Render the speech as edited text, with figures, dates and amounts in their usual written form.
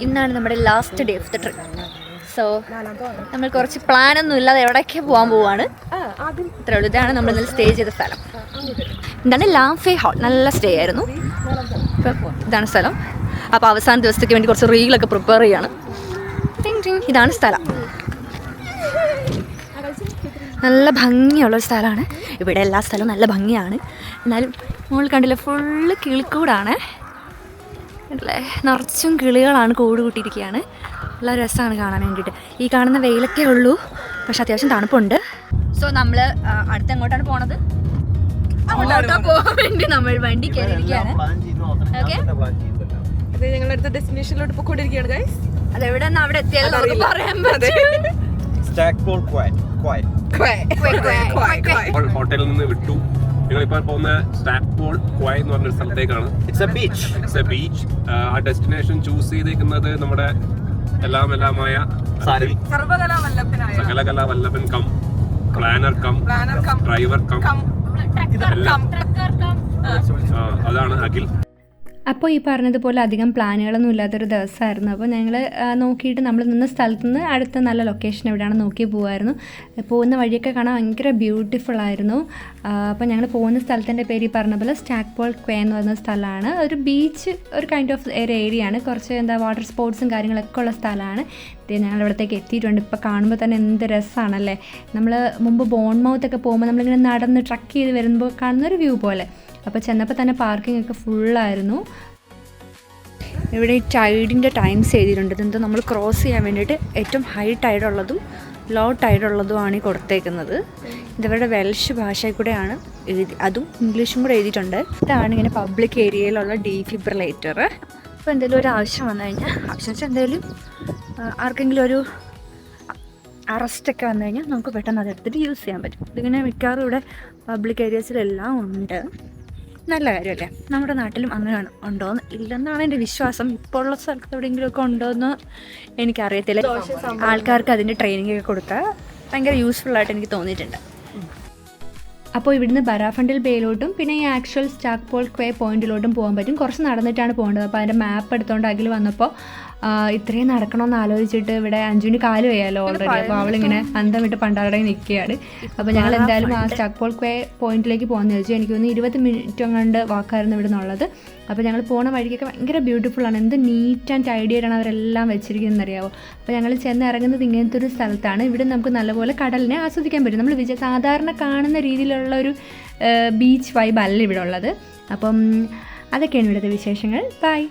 ഇന്നാണ് നമ്മുടെ last day of the trip. So നമ്മൾ കുറച്ച് പ്ലാനൊന്നും ഇല്ലാതെ എവിടേക്ക് പോകാൻ പോവാണ്. ഇത്രേ ഉള്ളൂ. ഇതാണ് നമ്മൾ ഇന്നലെ സ്റ്റേ ചെയ്ത സ്ഥലം. ഇതാണ് ലാംഫേ ഹാൾ. നല്ല സ്റ്റേ ആയിരുന്നു. ഇപ്പം ഇതാണ് സ്ഥലം. അപ്പോൾ അവസാന ദിവസത്തേക്ക് വേണ്ടി കുറച്ച് റീലൊക്കെ പ്രിപ്പയർ ചെയ്യാണ്. ഇതാണ് സ്ഥലം. നല്ല ഭംഗിയുള്ളൊരു സ്ഥലമാണ്. ഇവിടെ എല്ലാ സ്ഥലവും നല്ല ഭംഗിയാണ്. എന്നാലും നമ്മൾ കണ്ടില്ല, ഫുള്ള് കിളിക്കൂടാണ്. അല്ലേ, നിറച്ചും കിളികളാണ് കൂട് കൂട്ടിയിരിക്കുകയാണ്. നല്ല രസമാണ് കാണാൻ വേണ്ടിയിട്ട്. ഈ കാണുന്ന വെയിലൊക്കെ ഉള്ളൂ, പക്ഷെ അത്യാവശ്യം തണുപ്പുണ്ട്. സോ നമ്മൾ അടുത്ത് എങ്ങോട്ടാണ് പോണത്? അങ്ങോട്ടാ പോകാൻ വേണ്ടി നമ്മൾ വണ്ടി കയറിയിരിക്കുകയാണ്. ഓക്കെ, ഞങ്ങളുടെ ഡെസ്റ്റിനേഷനിലോട്ട് പോയിക്കൊണ്ടിരിക്കുകയാണ് ഗൈസ്. അതെവിടെന്ന് അവിടെ എത്തിയാലും നമുക്ക് പറയാൻ പറ്റും. ഹോട്ടലിൽ നിന്ന് വിട്ടു. ഞങ്ങളിപ്പോൾ പോകുന്ന സ്റ്റാക്പോൾ ക്വായ് എന്ന് പറഞ്ഞൊരു സ്ഥലത്തേക്കാണ്. It's a beach. ആ ഡെസ്റ്റിനേഷൻ ചൂസ് ചെയ്തേക്കുന്നത് നമ്മുടെ എല്ലാമായ സകലകലാ വല്ലഭൻ cum planner cum driver cum അതാണ് അഖിൽ. അപ്പോൾ ഈ പറഞ്ഞതുപോലെ അധികം പ്ലാനുകളൊന്നും ഇല്ലാത്തൊരു ദിവസമായിരുന്നു. അപ്പോൾ ഞങ്ങൾ നോക്കിയിട്ട് നമ്മൾ നിന്ന സ്ഥലത്ത് നിന്ന് അടുത്ത നല്ല ലൊക്കേഷൻ എവിടെയാണ് നോക്കി പോകുമായിരുന്നു. പോകുന്ന വഴിയൊക്കെ കാണാൻ ഭയങ്കര ബ്യൂട്ടിഫുൾ ആയിരുന്നു. അപ്പോൾ ഞങ്ങൾ പോകുന്ന സ്ഥലത്തിൻ്റെ പേര് ഈ പറഞ്ഞ പോലെ സ്റ്റാക്പോൾ ക്വേ എന്ന് പറയുന്ന സ്ഥലമാണ്. ഒരു ബീച്ച്, ഒരു കൈൻഡ് ഓഫ് ഒരു ഏരിയ ആണ്. കുറച്ച് വാട്ടർ സ്പോർട്സും കാര്യങ്ങളൊക്കെ ഉള്ള സ്ഥലമാണ്. ഞങ്ങൾ ഇവിടത്തേക്ക് എത്തിയിട്ടുണ്ട്. ഇപ്പോൾ കാണുമ്പോൾ തന്നെ എന്ത് രസമാണല്ലേ. നമ്മൾ മുമ്പ് ബോൺമൗത്തൊക്കെ പോകുമ്പോൾ നമ്മളിങ്ങനെ നടന്ന് ട്രക്ക് ചെയ്ത് വരുമ്പോൾ കാണുന്നൊരു വ്യൂ പോലെ. അപ്പോൾ ചെന്നപ്പോൾ തന്നെ പാർക്കിംഗ് ഒക്കെ ഫുള്ളായിരുന്നു. ഇവിടെ ഈ ടൈഡിൻ്റെ ടൈംസ് എഴുതിയിട്ടുണ്ട്. ഇതെന്തോ നമ്മൾ ക്രോസ് ചെയ്യാൻ വേണ്ടിയിട്ട് ഏറ്റവും ഹൈ ടൈഡുള്ളതും ലോ ടൈഡുള്ളതുമാണ് ഈ കൊടുത്തേക്കുന്നത്. ഇതവരുടെ വെൽഷ് ഭാഷയിൽ കൂടെയാണ് അതും ഇംഗ്ലീഷും കൂടെ എഴുതിയിട്ടുണ്ട്. ഇതാണ് ഇങ്ങനെ പബ്ലിക് ഏരിയയിലുള്ള ഡീഫിബ്രിലേറ്റർ. അപ്പോൾ എന്തെങ്കിലും ഒരു ആവശ്യം വന്നു കഴിഞ്ഞാൽ, ആവശ്യം വെച്ചാൽ എന്തെങ്കിലും ആർക്കെങ്കിലും ഒരു അറസ്റ്റൊക്കെ വന്നു കഴിഞ്ഞാൽ നമുക്ക് പെട്ടെന്ന് അതെടുത്തിട്ട് യൂസ് ചെയ്യാൻ പറ്റും. ഇതിങ്ങനെ മിക്കവാറും ഇവിടെ പബ്ലിക് ഏരിയാസിലെല്ലാം ഉണ്ട്. നല്ല കാര്യമല്ലേ. നമ്മുടെ നാട്ടിലും അങ്ങനെ ഉണ്ടോയെന്ന് ഇല്ലെന്നാണ് എൻ്റെ വിശ്വാസം. ഇപ്പോൾ ഉള്ള സ്ഥലത്ത് എവിടെയെങ്കിലുമൊക്കെ ഉണ്ടോയെന്ന് എനിക്കറിയത്തില്ല. ആൾക്കാർക്ക് അതിൻ്റെ ട്രെയിനിങ് ഒക്കെ കൊടുത്താൽ ഭയങ്കര യൂസ്ഫുള്ളായിട്ട് എനിക്ക് തോന്നിയിട്ടുണ്ട്. അപ്പോൾ ഇവിടുന്ന് ബരാഫണ്ടിൽ ബേയിലോട്ടും പിന്നെ ഈ ആക്ച്വൽ സ്റ്റാക്പോൾ ക്വേ പോയിന്റിലോട്ടും പോകാൻ പറ്റും. കുറച്ച് നടന്നിട്ടാണ് പോകേണ്ടത്. അപ്പോൾ അതിൻ്റെ മാപ്പ് എടുത്തുകൊണ്ട് അഖിൽ വന്നപ്പോൾ ഇത്രയും നടക്കണമെന്ന് ആലോചിച്ചിട്ട് ഇവിടെ അഞ്ജുവിന് കാല് വയ്യാലോ ഓൾറെഡി. അപ്പോൾ അവളിങ്ങനെ അന്തം വിട്ട് പണ്ടാറടങ്ങി നിൽക്കുകയാണ്. അപ്പോൾ ഞങ്ങൾ എന്തായാലും ആ സ്റ്റാക്പോൾ ക്വേ പോയിന്റിലേക്ക് പോകുന്നത് വെച്ചു. എനിക്ക് തോന്നുന്നു 20 മിനിറ്റ് കണ്ട് വാക്കായിരുന്നു ഇവിടെ നിന്നുള്ളത്. അപ്പോൾ ഞങ്ങൾ പോണ വഴിക്കൊക്കെ ഭയങ്കര ബ്യൂട്ടിഫുള്ളാണ്. എന്ത് നീറ്റ് ആൻഡ് ടൈഡിയായിട്ടാണ് അവരെല്ലാം വെച്ചിരിക്കുന്നത് അറിയാമോ. അപ്പോൾ ഞങ്ങൾ ചെന്ന് ഇറങ്ങുന്നത് ഇങ്ങനത്തെ ഒരു സ്ഥലത്താണ്. ഇവിടെ നമുക്ക് നല്ലപോലെ കടലിനെ ആസ്വദിക്കാൻ പറ്റും. നമ്മൾ സാധാരണ കാണുന്ന രീതിയിലുള്ള ഒരു ബീച്ച് വൈബ് അല്ല ഇവിടെ ഉള്ളത്. അപ്പം അതൊക്കെയാണ് ഇവിടുത്തെ വിശേഷങ്ങൾ. ബൈ.